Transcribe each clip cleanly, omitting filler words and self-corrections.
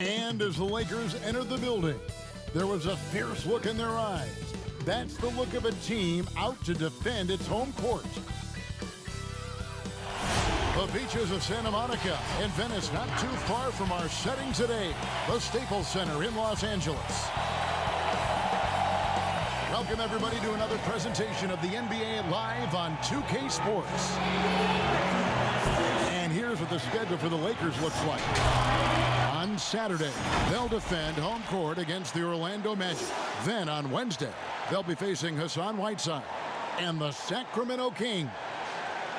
And as the Lakers entered the building, there was a fierce look in their eyes. That's the look of a team out to defend its home court. The beaches of Santa Monica and Venice, not too far from our setting today, the Staples Center in Los Angeles. Welcome, everybody, to another presentation of the NBA Live on 2K Sports. And here's what the schedule for the Lakers looks like. On Saturday, they'll defend home court against the Orlando Magic. Then on Wednesday, they'll be facing Hassan Whiteside and the Sacramento Kings.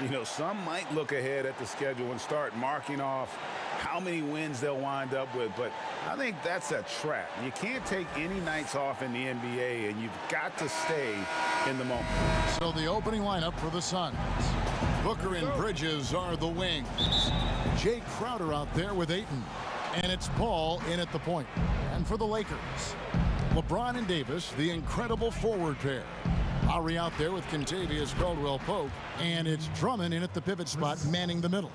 You know, some might look ahead at the schedule and start marking off how many wins they'll wind up with, but I think that's a trap. You can't take any nights off in the NBA, and you've got to stay in the moment. So the opening lineup for the Suns. Booker and Bridges are the wings. Jay Crowder out there with Ayton. And it's Paul in at the point. And for the Lakers, LeBron and Davis, the incredible forward pair. Lowry out there with Kentavious Caldwell-Pope. And it's Drummond in at the pivot spot, manning the middle.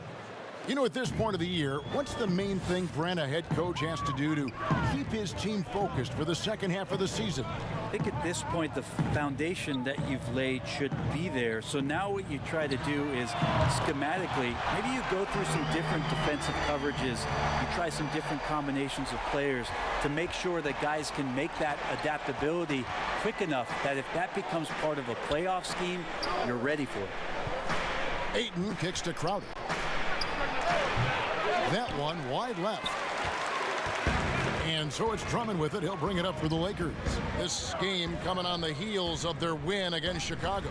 You know, at this point of the year, what's the main thing Brent, a head coach, has to do to keep his team focused for the second half of the season? I think at this point, the foundation that you've laid should be there. So now what you try to do is schematically, maybe you go through some different defensive coverages. You try some different combinations of players to make sure that guys can make that adaptability quick enough that if that becomes part of a playoff scheme, you're ready for it. Ayton kicks to Crowder. That one wide left. And so it's Drummond with it. He'll bring it up for the Lakers. This game coming on the heels of their win against Chicago.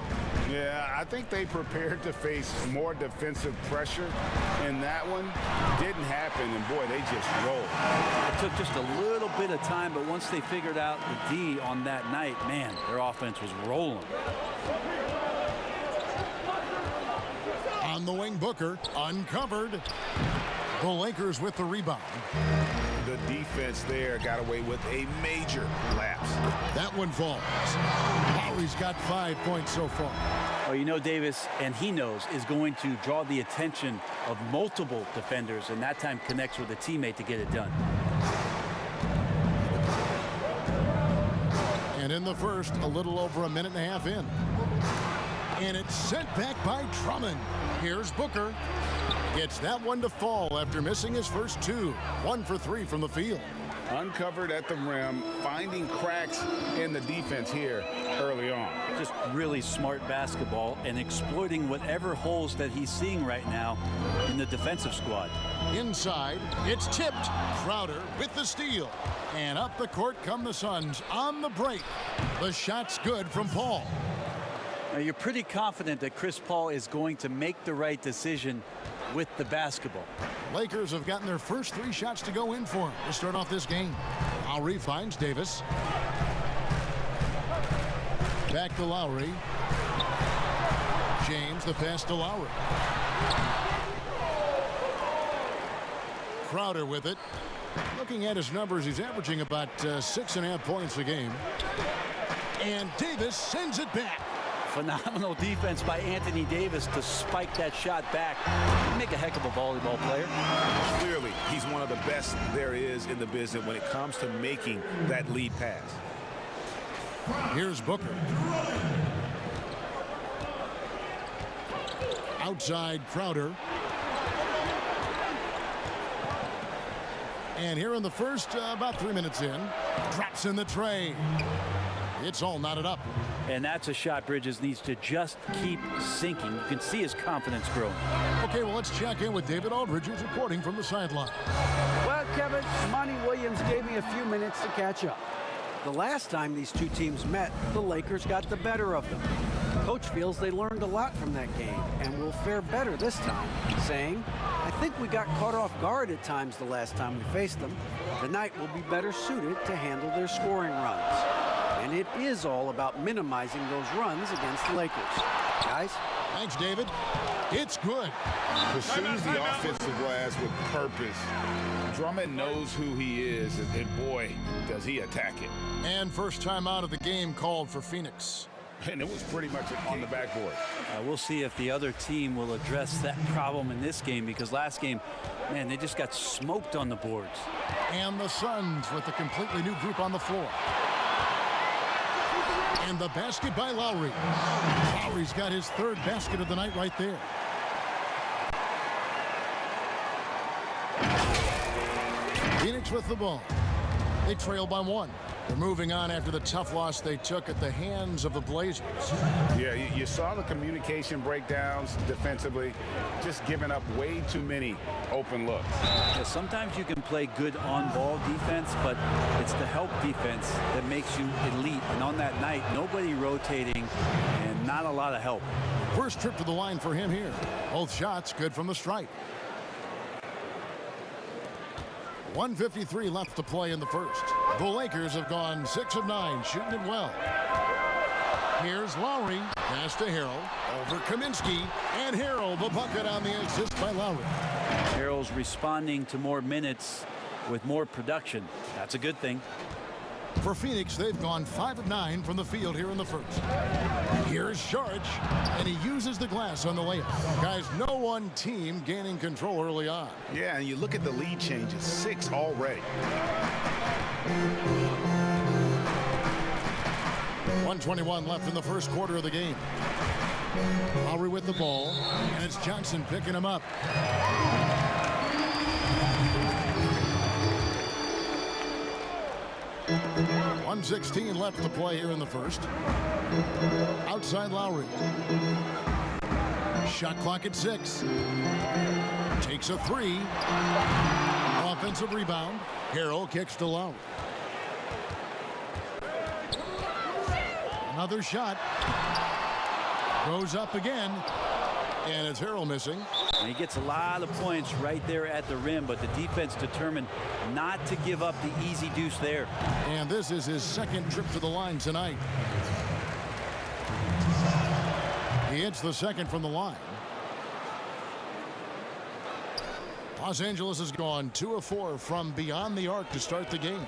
Yeah, I think they prepared to face more defensive pressure, and that one didn't happen, and boy, they just rolled. It took just a little bit of time, but once they figured out the D on that night, man, their offense was rolling. On the wing, Booker, uncovered. The Lakers with the rebound. The defense there got away with a major lapse. That one falls. Lowry's got 5 points so far. Oh, you know, Davis, and he knows, is going to draw the attention of multiple defenders, and that time connects with a teammate to get it done. And in the first, a little over a minute and a half in. And it's sent back by Drummond. Here's Booker. Gets that one to fall after missing his first two. 1 for 3 from the field. Uncovered at the rim, finding cracks in the defense here early on. Just really smart basketball and exploiting whatever holes that he's seeing right now in the defensive squad. Inside, it's tipped. Crowder with the steal. And up the court come the Suns on the break. The shot's good from Paul. Now, you're pretty confident that Chris Paul is going to make the right decision with the basketball. Lakers have gotten their first 3 shots to go in for him to start off this game. Lowry finds Davis. Back to Lowry. James, the pass to Lowry. Crowder with it. Looking at his numbers, he's averaging about 6.5 points a game. And Davis sends it back. Phenomenal defense by Anthony Davis to spike that shot back. He'd make a heck of a volleyball player. Clearly, he's one of the best there is in the business when it comes to making that lead pass. Here's Booker. Outside Crowder. And here in the first, about 3 minutes in, drops in the tray. It's all knotted up. And that's a shot Bridges needs to just keep sinking. You can see his confidence growing. Okay, well, let's check in with David Aldridge, who's reporting from the sideline. Well, Kevin, Monty Williams gave me a few minutes to catch up. The last time these two teams met, the Lakers got the better of them. Coach feels they learned a lot from that game and will fare better this time, saying, I think we got caught off guard at times the last time we faced them. Tonight will be better suited to handle their scoring runs. And it is all about minimizing those runs against the Lakers. Guys? Thanks, David. It's good. Pursues the offensive glass with purpose. Drummond knows who he is, and boy, does he attack it. And first time out of the game called for Phoenix. And it was pretty much on the backboard. We'll see if the other team will address that problem in this game, because last game, man, they just got smoked on the boards. And the Suns with a completely new group on the floor. And the basket by Lowry. Lowry's got his third basket of the night right there. Phoenix with the ball. They trail by 1. They're moving on after the tough loss they took at the hands of the Blazers. Yeah, you saw the communication breakdowns defensively, just giving up way too many open looks. Yeah, sometimes you can play good on-ball defense, but it's the help defense that makes you elite. And on that night, nobody rotating and not a lot of help. First trip to the line for him here. Both shots good from the stripe. 1:53 left to play in the first. The Lakers have gone 6 of 9, shooting it well. Here's Lowry, pass to Harrell, over Kaminsky, and Harrell, the bucket on the assist by Lowry. Harrell's responding to more minutes with more production. That's a good thing. For Phoenix, they've gone 5 of 9 from the field here in the first. Here's Sharch, and he uses the glass on the layup. Guys, no one team gaining control early on. Yeah, and you look at the lead changes, 6 already. 1:21 left in the first quarter of the game. Lowry with the ball, and it's Johnson picking him up. 1:16 left to play here in the first. Outside Lowry. Shot clock at 6. Takes a 3. Offensive rebound. Harrell kicks to Lowry. Another shot. Goes up again. And it's Harrell missing. And he gets a lot of points right there at the rim, but the defense determined not to give up the easy deuce there. And this is his second trip to the line tonight. He hits the second from the line. Los Angeles has gone 2 of 4 from beyond the arc to start the game.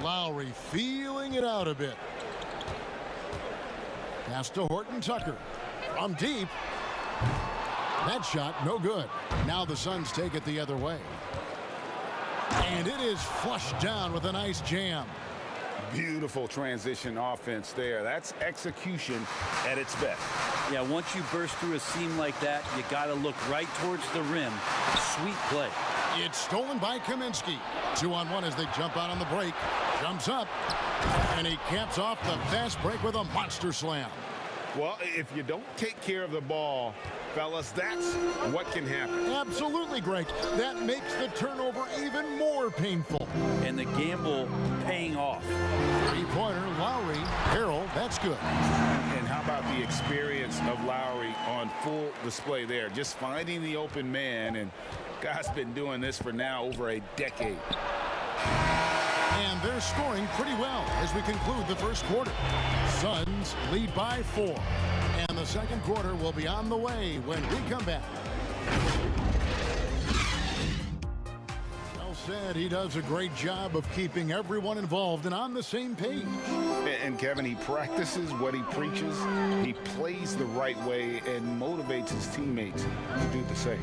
Lowry feeling it out a bit. Pass to Horton Tucker. From deep. That shot, no good. Now the Suns take it the other way. And it is flushed down with a nice jam. Beautiful transition offense there. That's execution at its best. Yeah, once you burst through a seam like that, you got to look right towards the rim. Sweet play. It's stolen by Kaminsky. 2-on-1 as they jump out on the break. Jumps up. And he caps off the fast break with a monster slam. Well, if you don't take care of the ball, fellas, that's what can happen. Absolutely, Greg. That makes the turnover even more painful. And the gamble paying off. Three-pointer, Lowry, Harrell, that's good. And how about the experience of Lowry on full display there? Just finding the open man, and guy's been doing this for now over a decade. And they're scoring pretty well as we conclude the first quarter. Suns lead by 4. And the second quarter will be on the way when we come back. Well said, he does a great job of keeping everyone involved and on the same page. And Kevin, he practices what he preaches. He plays the right way and motivates his teammates to do the same.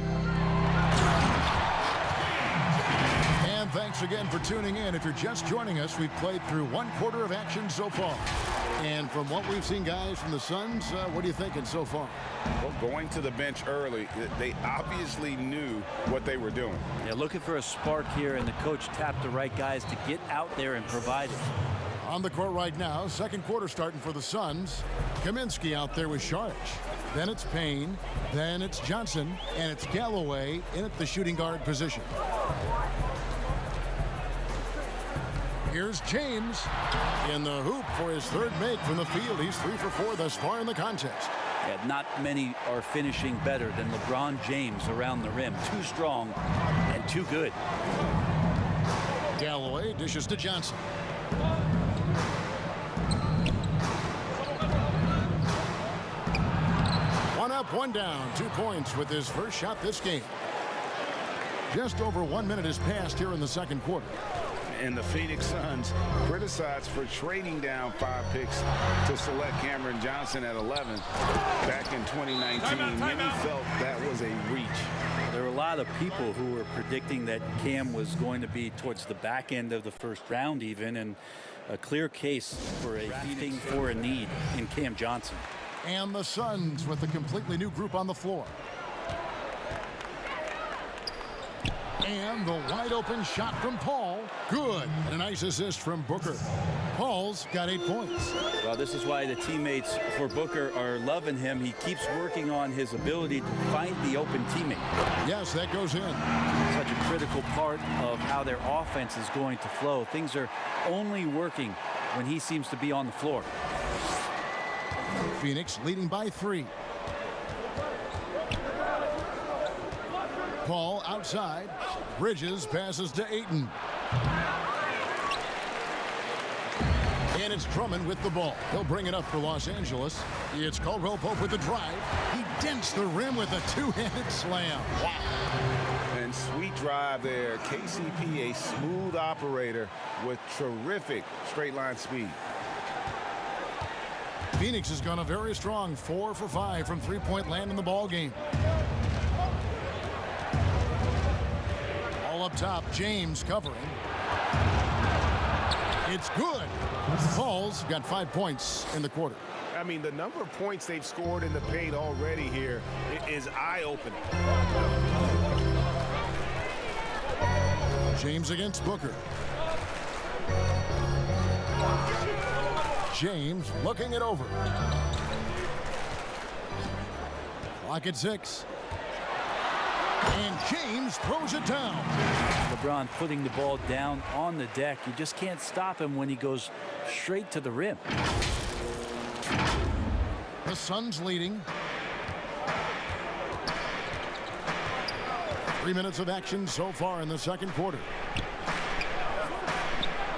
And thanks again for tuning in. If you're just joining us, we've played through 1 quarter of action so far. And from what we've seen, guys, from the Suns, what are you thinking so far? Well, going to the bench early, they obviously knew what they were doing. Yeah, looking for a spark here, and the coach tapped the right guys to get out there and provide it. On the court right now, second quarter starting for the Suns. Kaminsky out there with Sharch. Then it's Payne. Then it's Johnson. And it's Galloway in at the shooting guard position. Here's James in the hoop for his third make from the field. He's 3 for 4 thus far in the contest. Yeah, not many are finishing better than LeBron James around the rim. Too strong and too good. Galloway dishes to Johnson. One up, one down. 2 points with his first shot this game. Just over 1 minute has passed here in the second quarter. And the Phoenix Suns criticized for trading down 5 picks to select Cameron Johnson at 11 back in 2019. Many felt that was a reach. There were a lot of people who were predicting that Cam was going to be towards the back end of the first round even, and a clear case for a feeding for a need in Cam Johnson. And the Suns with a completely new group on the floor. And the wide open shot from Paul. Good. And a nice assist from Booker. Paul's got 8 points. Well, this is why the teammates for Booker are loving him. He keeps working on his ability to find the open teammate. Yes, that goes in. Such a critical part of how their offense is going to flow. Things are only working when he seems to be on the floor. Phoenix leading by 3. Paul outside. Bridges passes to Ayton. And it's Drummond with the ball. He'll bring it up for Los Angeles. It's Caldwell Pope with the drive. He dents the rim with a 2-handed slam. Wow. And sweet drive there. KCP, a smooth operator with terrific straight line speed. Phoenix has gone a very strong 4 for 5 from three-point land in the ball game. All up top, James covering. It's good. Paul's got 5 points in the quarter. I mean, the number of points they've scored in the paint already here is eye-opening. James against Booker. James looking it over. Clock at 6. And James throws it down. LeBron putting the ball down on the deck. You just can't stop him when he goes straight to the rim. The Suns leading. 3 minutes of action so far in the second quarter.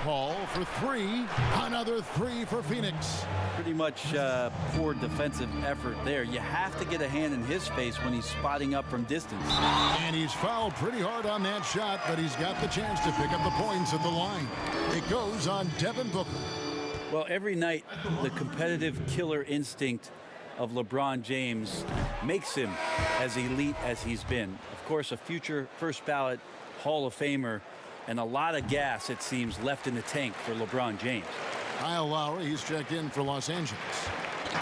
Paul for 3. Another 3 for Phoenix. Pretty much poor defensive effort there. You have to get a hand in his face when he's spotting up from distance. And he's fouled pretty hard on that shot, but he's got the chance to pick up the points at the line. It goes on Devin Booker. Well, every night, the competitive killer instinct of LeBron James makes him as elite as he's been. Of course, a future first ballot Hall of Famer, and a lot of gas, it seems, left in the tank for LeBron James. Kyle Lowry, he's checked in for Los Angeles.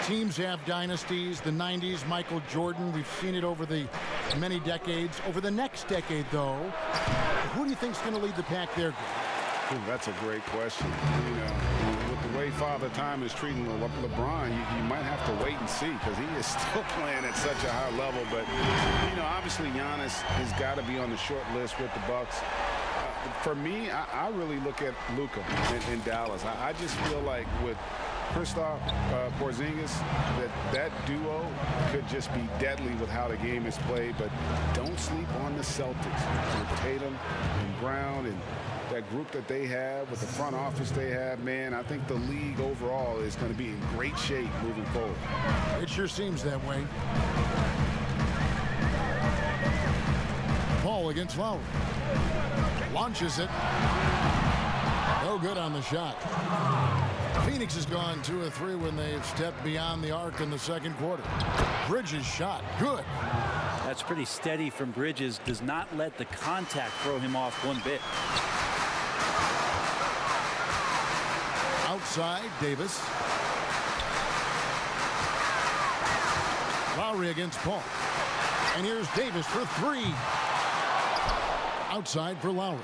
Teams have dynasties. The 90s, Michael Jordan. We've seen it over the many decades. Over the next decade, though, who do you think is going to lead the pack there? Ooh, that's a great question. You know, with the way Father Time is treating LeBron, you might have to wait and see, because he is still playing at such a high level. But, you know, obviously Giannis has got to be on the short list with the Bucks. For me, I really look at Luka in Dallas. I just feel like with Kristaps Porzingis, that duo could just be deadly with how the game is played. But don't sleep on the Celtics with Tatum and Brown and that group that they have, with the front office they have. Man, I think the league overall is going to be in great shape moving forward. It sure seems that way. Paul against Lowry. Launches it. No good on the shot. Phoenix has gone 2 of 3 when they've stepped beyond the arc in the second quarter. Bridges shot. Good. That's pretty steady from Bridges. Does not let the contact throw him off one bit. Outside, Davis. Lowry against Paul. And here's Davis for 3. Outside for Lowry.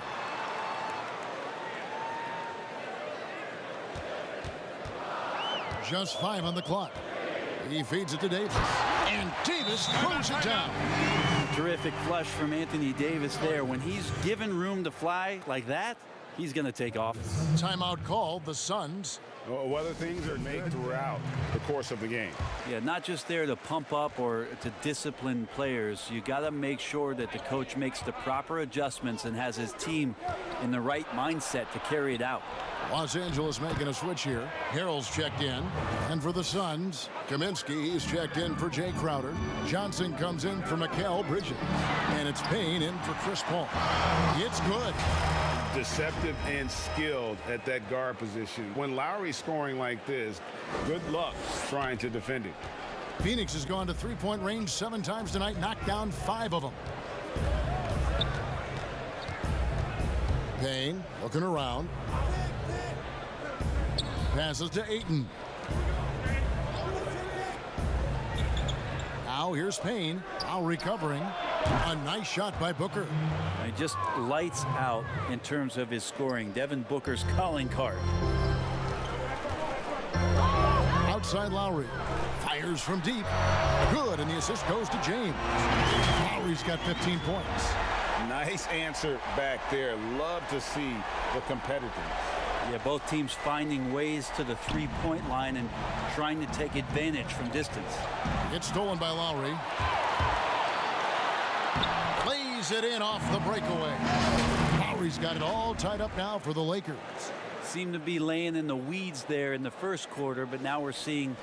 Just 5 on the clock. He feeds it to Davis. And Davis throws it down. Terrific flush from Anthony Davis there. When he's given room to fly like that, he's going to take off. Timeout called. The Suns. Whether things are made throughout the course of the game. Yeah, not just there to pump up or to discipline players. You got to make sure that the coach makes the proper adjustments and has his team in the right mindset to carry it out. Los Angeles making a switch here. Harrell's checked in. And for the Suns, Kaminsky, he's checked in for Jay Crowder. Johnson comes in for Mikal Bridges. And it's Payne in for Chris Paul. It's good. deceptive and skilled at that guard position. When Lowry's scoring like this, good luck trying to defend him. Phoenix has gone to three-point range 7 times tonight, knocked down 5 of them. Payne looking around. Passes to Ayton. Now here's Payne. Now recovering. A nice shot by Booker. And just lights out in terms of his scoring. Devin Booker's calling card. Outside Lowry. Fires from deep. Good, and the assist goes to James. Lowry's got 15 points. Nice answer back there. Love to see the competitiveness. Yeah, both teams finding ways to the three-point line and trying to take advantage from distance. It's stolen by Lowry. Plays it in off the breakaway. Lowry's got it all tied up now for the Lakers. Seemed to be laying in the weeds there in the first quarter, but now we're seeing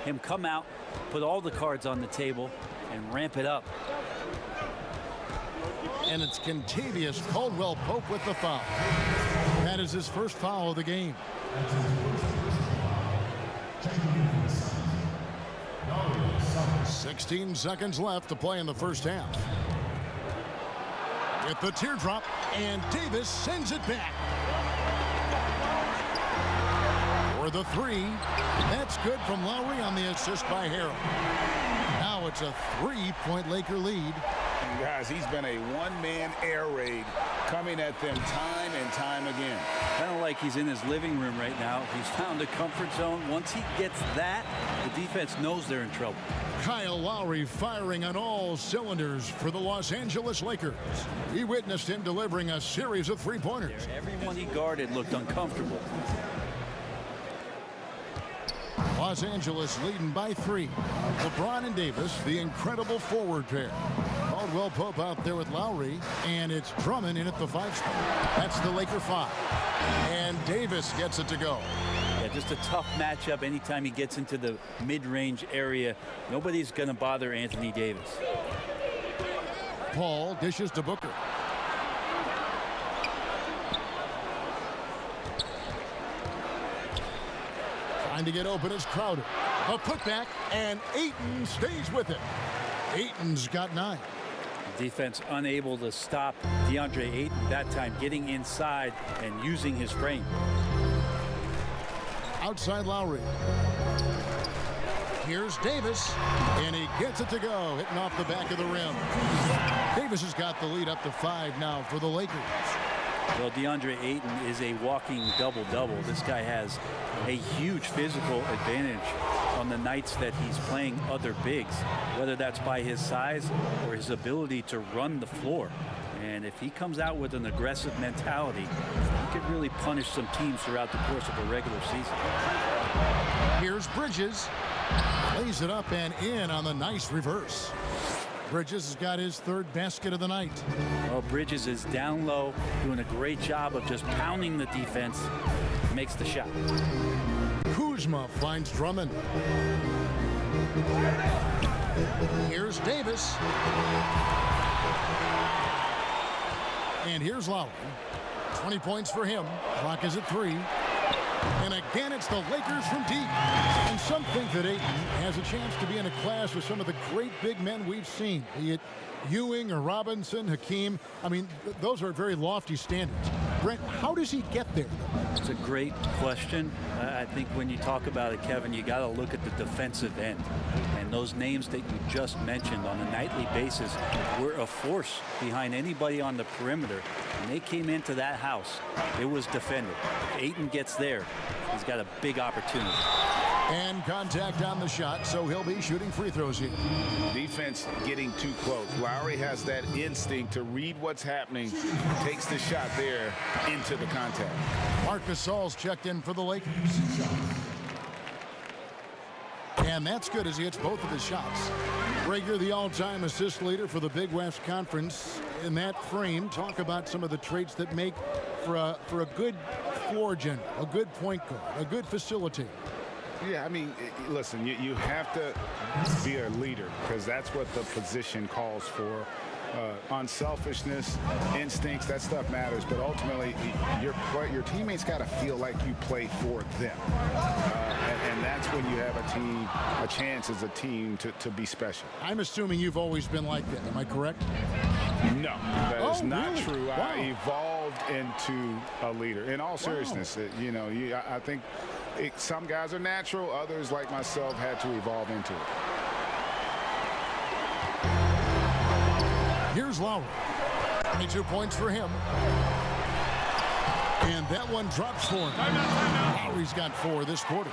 him come out, put all the cards on the table, and ramp it up. And it's Kentavious Caldwell-Pope with the foul. That is his first foul of the game. "16 seconds left to play in the first half. With the teardrop, and Davis sends it back. For the 3. That's good from Lowry on the assist by Harrell. Now it's a 3-point Laker lead. Guys, he's been a one-man air raid coming at them time and time again. Kind of like he's in his living room right now. He's found a comfort zone. Once he gets that, the defense knows they're in trouble. Kyle Lowry firing on all cylinders for the Los Angeles Lakers. We witnessed him delivering a series of three-pointers. Everyone he guarded looked uncomfortable. Los Angeles leading by 3. LeBron and Davis, the incredible forward pair. Caldwell-Pope out there with Lowry, and it's Drummond in at the 5 spot. That's the Laker 5. And Davis gets it to go. Yeah, just a tough matchup anytime he gets into the mid-range area. Nobody's going to bother Anthony Davis. Paul dishes to Booker. Trying to get open is Crowder. A putback, and Ayton stays with it. Ayton's got 9. Defense unable to stop DeAndre Ayton that time, getting inside and using his frame. Outside Lowry. Here's Davis, and he gets it to go, hitting off the back of the rim. Davis has got the lead up to 5 now for the Lakers. Well, DeAndre Ayton is a walking double-double. This guy has a huge physical advantage on the nights that he's playing other bigs, whether that's by his size or his ability to run the floor. And if he comes out with an aggressive mentality, he could really punish some teams throughout the course of a regular season. Here's Bridges. Lays it up and in on the nice reverse. Bridges has got his 3rd basket of the night. Well, Bridges is down low, doing a great job of just pounding the defense. Makes the shot. Kuzma finds Drummond. Here's Davis. And here's Lowry. 20 points for him. Clock is at 3. And again, it's the Lakers from deep. And some think that Ayton has a chance to be in a class with some of the great big men we've seen, be it Ewing or Robinson, Hakeem. I mean, those are very lofty standards. Brent, how does he get there? It's a great question. I think when you talk about it, Kevin, you got to look at the defensive end. And those names that you just mentioned on a nightly basis were a force behind anybody on the perimeter. When they came into that house, it was defended. If Ayton gets there, he's got a big opportunity. And contact on the shot, so he'll be shooting free throws here. Defense getting too close. Lowry has that instinct to read what's happening, takes the shot there into the contact. Marc Gasol's checked in for the Lakers. And that's good as he hits both of his shots. Rager, the all-time assist leader for the Big West Conference. In that frame, talk about some of the traits that make for a good floor general, a good point guard, a good facilitator. Yeah, I mean, listen, you have to be a leader because that's what the position calls for. unselfishness, instincts, that stuff matters. But ultimately, your teammates got to feel like you play for them. And that's when you have a chance as a team to be special. I'm assuming you've always been like that. Am I correct? No, that is not really? true. Wow. I evolved into a leader. In all seriousness, I think some guys are natural. Others, like myself, had to evolve into it. Here's Lowry. 22 points for him. And that one drops for him. Lowry's got 4 this quarter.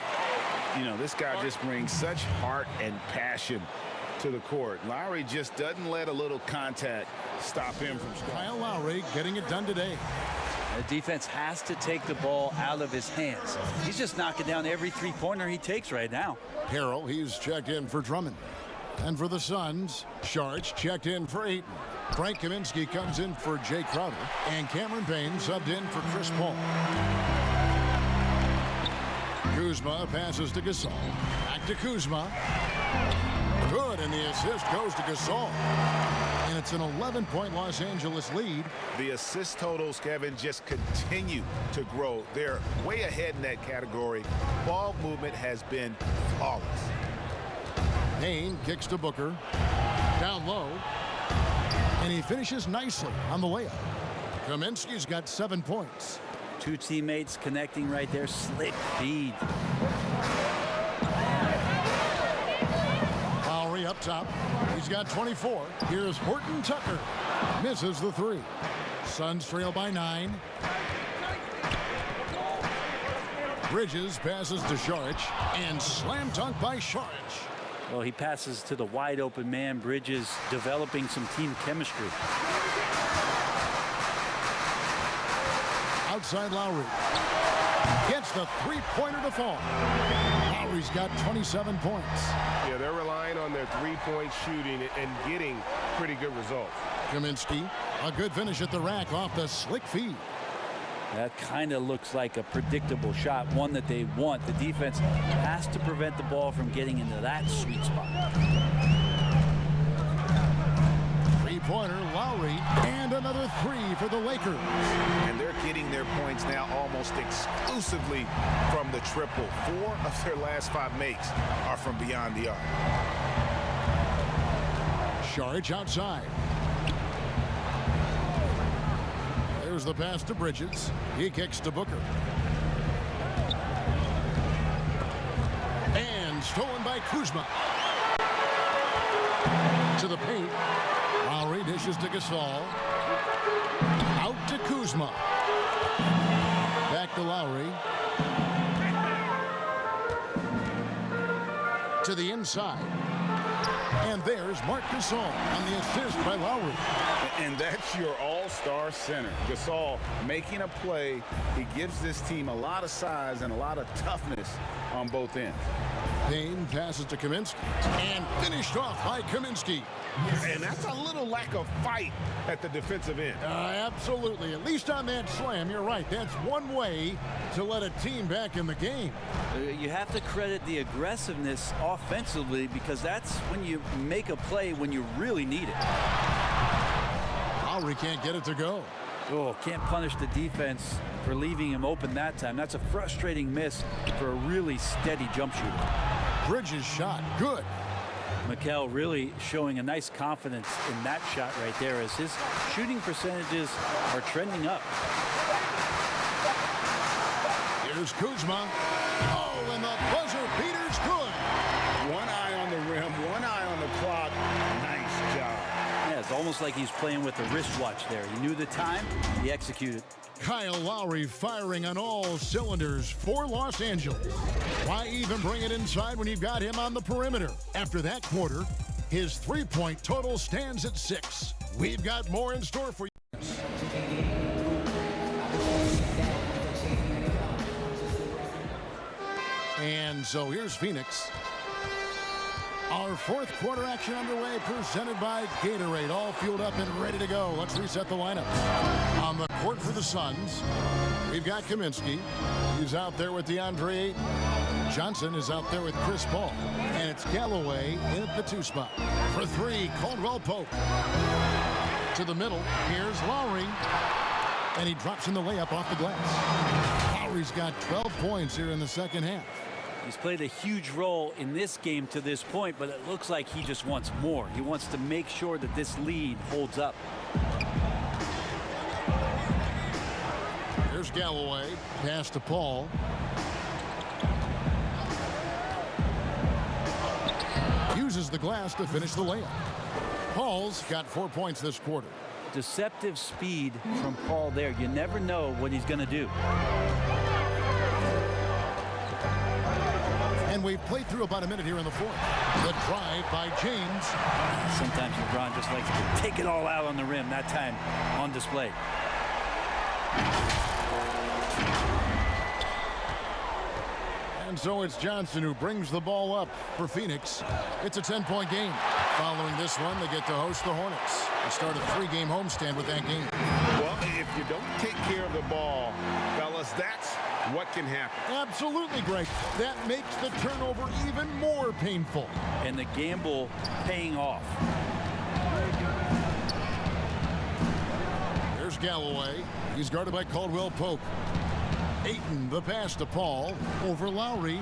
This guy just brings such heart and passion to the court. Lowry just doesn't let a little contact stop him from scoring. Kyle Lowry getting it done today. The defense has to take the ball out of his hands. He's just knocking down every three-pointer he takes right now. Harrell, he's checked in for Drummond. And for the Suns, Sharch checked in for Ayton. Frank Kaminsky comes in for Jay Crowder. And Cameron Payne subbed in for Chris Paul. Kuzma passes to Gasol. Back to Kuzma. Good, and the assist goes to Gasol. And it's an 11-point Los Angeles lead. The assist totals, Kevin, just continue to grow. They're way ahead in that category. Ball movement has been flawless. Payne kicks to Booker. Down low. And he finishes nicely on the layup. Kaminsky's got 7 points. 2 teammates connecting right there. Slick feed. Lowry up top. He's got 24. Here's Horton Tucker. Misses the 3. Suns trail by 9. Bridges passes to Sharch. And slam dunk by Sharch. Well, he passes to the wide open man. Bridges developing some team chemistry. Outside Lowry. Gets the 3-pointer to fall. Lowry's got 27 points. Yeah, they're relying on their 3-point shooting and getting pretty good results. Kaminsky, a good finish at the rack off the slick feed. That kind of looks like a predictable shot, one that they want. The defense has to prevent the ball from getting into that sweet spot. 3-pointer, Lowry, and another 3 for the Lakers. And they're getting their points now almost exclusively from the triple. 4 of their last 5 makes are from beyond the arc. Sharch outside. There's the pass to Bridges. He kicks to Booker. And stolen by Kuzma. To the paint. Lowry dishes to Gasol. Out to Kuzma. Back to Lowry. To the inside. And there's Marc Gasol on the assist by Lowry. And that's your all-star center. Gasol making a play. He gives this team a lot of size and a lot of toughness on both ends. Payne passes to Kaminsky. And finished off by Kaminsky. And that's a little lack of fight at the defensive end. Absolutely. At least on that slam, you're right. That's one way to let a team back in the game. You have to credit the aggressiveness offensively, because that's when you make a play when you really need it. Lowry can't get it to go. Oh, can't punish the defense for leaving him open that time. That's a frustrating miss for a really steady jump shooter. Bridges shot. Good. Mikel really showing a nice confidence in that shot right there, as his shooting percentages are trending up. Here's Kuzma. Oh, and the buzzer beater's good. One eye on the rim, one eye on the clock. Nice job. Yeah, it's almost like he's playing with a wristwatch there. He knew the time, he executed. Kyle Lowry firing on all cylinders for Los Angeles. Why even bring it inside when you've got him on the perimeter? After that quarter, his 3-point total stands at 6. We've got more in store for you. And so here's Phoenix. Our 4th quarter action underway, presented by Gatorade. All fueled up and ready to go. Let's reset the lineup. On the court for the Suns, we've got Kaminsky. He's out there with DeAndre Ayton. Johnson is out there with Chris Paul. And it's Galloway in at the 2 spot. For 3, Caldwell Pope. to the middle. Here's Lowry. And he drops in the layup off the glass. Lowry's got 12 points here in the second half. He's played a huge role in this game to this point, but it looks like he just wants more. He wants to make sure that this lead holds up. Here's Galloway. Pass to Paul. Uses the glass to finish the layup. Paul's got 4 points this quarter. Deceptive speed from Paul there. You never know what he's going to do. And we've played through about a minute here in the fourth. The drive by James. Sometimes LeBron just likes to take it all out on the rim. That time on display. And so it's Johnson who brings the ball up for Phoenix. It's a 10-point game. Following this one, they get to host the Hornets. They start a 3-game homestand with that game. Well, if you don't take care of the ball, fellas, that's what can happen. Absolutely, Greg. That makes the turnover even more painful. And the gamble paying off. There's Galloway. He's guarded by Caldwell Pope. Ayton, the pass to Paul over Lowry.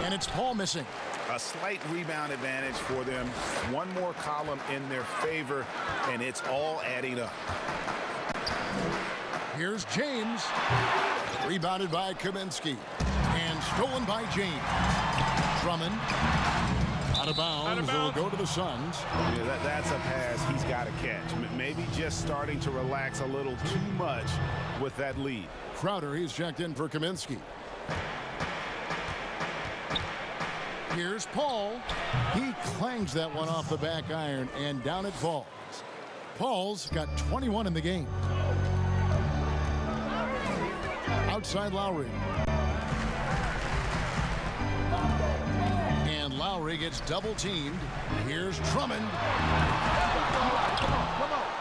And it's Paul missing. A slight rebound advantage for them. One more column in their favor, and it's all adding up. Here's James. Rebounded by Kaminsky. And stolen by James. Drummond. Out of bounds. It'll go to the Suns. Yeah, that's a pass he's got to catch. Maybe just starting to relax a little too much with that lead. Crowder, he's checked in for Kaminsky. Here's Paul. He clangs that one off the back iron, and down it falls. Paul's got 21 in the game. Outside Lowry. And Lowry gets double teamed. Here's Drummond.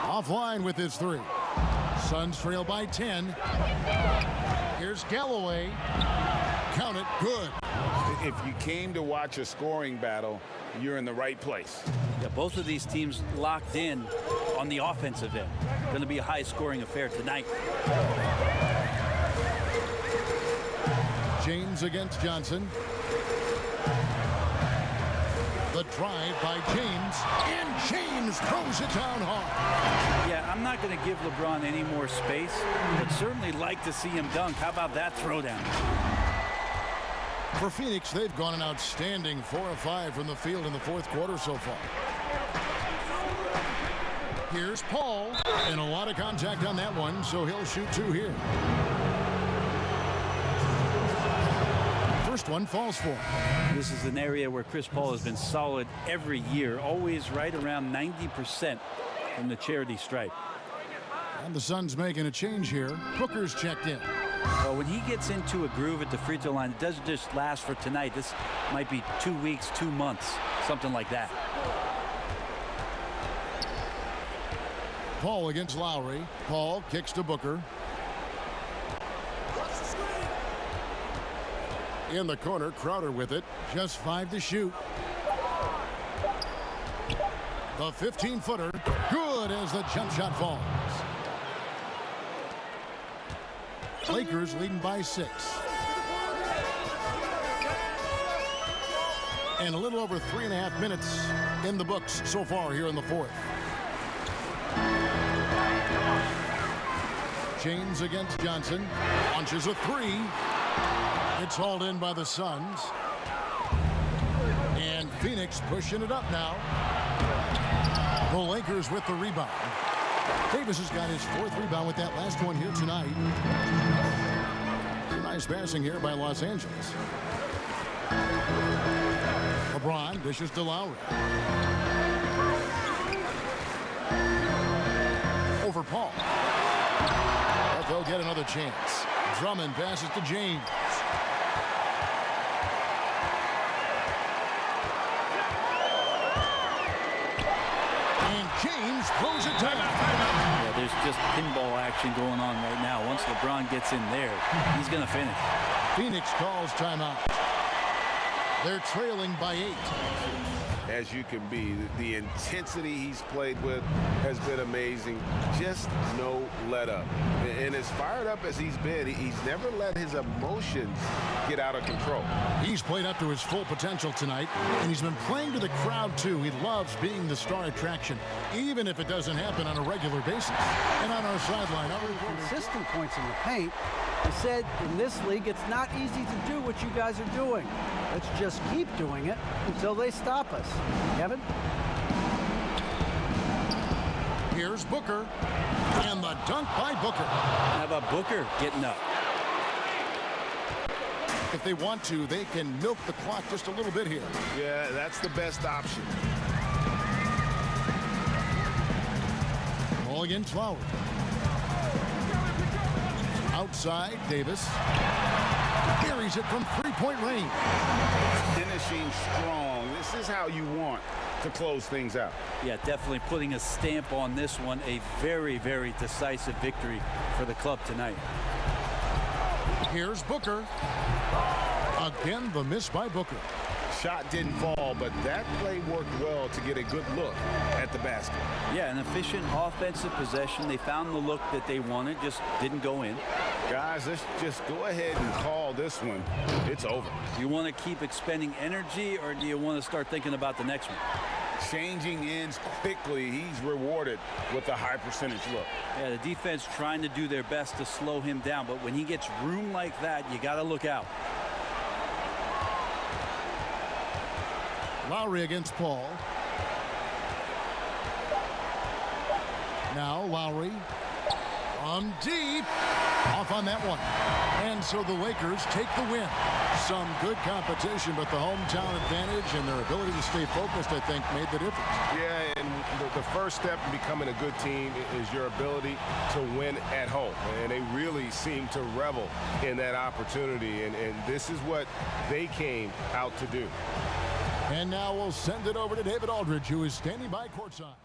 Offline with his three. Suns trail by 10. Here's Galloway. Count it. Good. If you came to watch a scoring battle, you're in the right place. Yeah, both of these teams locked in on the offensive end. Going to be a high-scoring affair tonight. James against Johnson. The drive by James, and James throws it down hard. Yeah, I'm not going to give LeBron any more space, but certainly like to see him dunk. How about that throwdown? For Phoenix, they've gone an outstanding 4 of 5 from the field in the fourth quarter so far. Here's Paul, and a lot of contact on that one, so he'll shoot 2 here. First one falls for him. This is an area where Chris Paul has been solid every year, always right around 90% from the charity stripe. And the Suns making a change here. Booker's checked in. Well, when he gets into a groove at the free throw line, it doesn't just last for tonight. This might be 2 weeks, 2 months, something like that. Paul against Lowry. Paul kicks to Booker. In the corner, Crowder with it. Just 5 to shoot. The 15-footer. Good as the jump shot falls. Lakers leading by 6. And a little over 3.5 minutes in the books so far here in the fourth. James against Johnson. Launches a 3. It's hauled in by the Suns. And Phoenix pushing it up now. The Lakers with the rebound. Davis has got his 4th rebound with that last one here tonight. Nice passing here by Los Angeles. LeBron dishes to Lowry. Over Paul. But they'll get another chance. Drummond passes to James. And James throws it down. Yeah, there's just pinball action going on right now. Once LeBron gets in there, he's going to finish. Phoenix calls timeout. They're trailing by 8. as you can be. The intensity he's played with has been amazing. Just no let up. And as fired up as he's been, he's never let his emotions get out of control. He's played up to his full potential tonight, and he's been playing to the crowd, too. He loves being the star attraction, even if it doesn't happen on a regular basis. And on our sideline, Consistent points in the paint. He said in this league, it's not easy to do what you guys are doing. Let's just keep doing it until they stop us. Kevin? here's Booker, and the dunk by Booker. How about Booker getting up? If they want to, they can milk the clock just a little bit here. Yeah, that's the best option. Ball against Lowry. Outside, Davis. Carries it from three-point range. Finishing strong. This is how you want to close things out. Yeah, definitely putting a stamp on this one. A very, very decisive victory for the club tonight. Here's Booker. Again, the miss by Booker. Shot didn't fall, but that play worked well to get a good look at the basket. Yeah, an efficient offensive possession. They found the look that they wanted, just didn't go in. Guys, let's just go ahead and call this one. It's over. Do you want to keep expending energy, or do you want to start thinking about the next one? Changing ends quickly. He's rewarded with a high percentage look. Yeah, the defense trying to do their best to slow him down, but when he gets room like that, you got to look out. Lowry against Paul. Now Lowry from deep. Off on that one. And so the Lakers take the win. Some good competition, but the hometown advantage and their ability to stay focused, I think, made the difference. Yeah, and the first step in becoming a good team is your ability to win at home. And they really seem to revel in that opportunity. And this is what they came out to do. And now we'll send it over to David Aldridge, who is standing by courtside.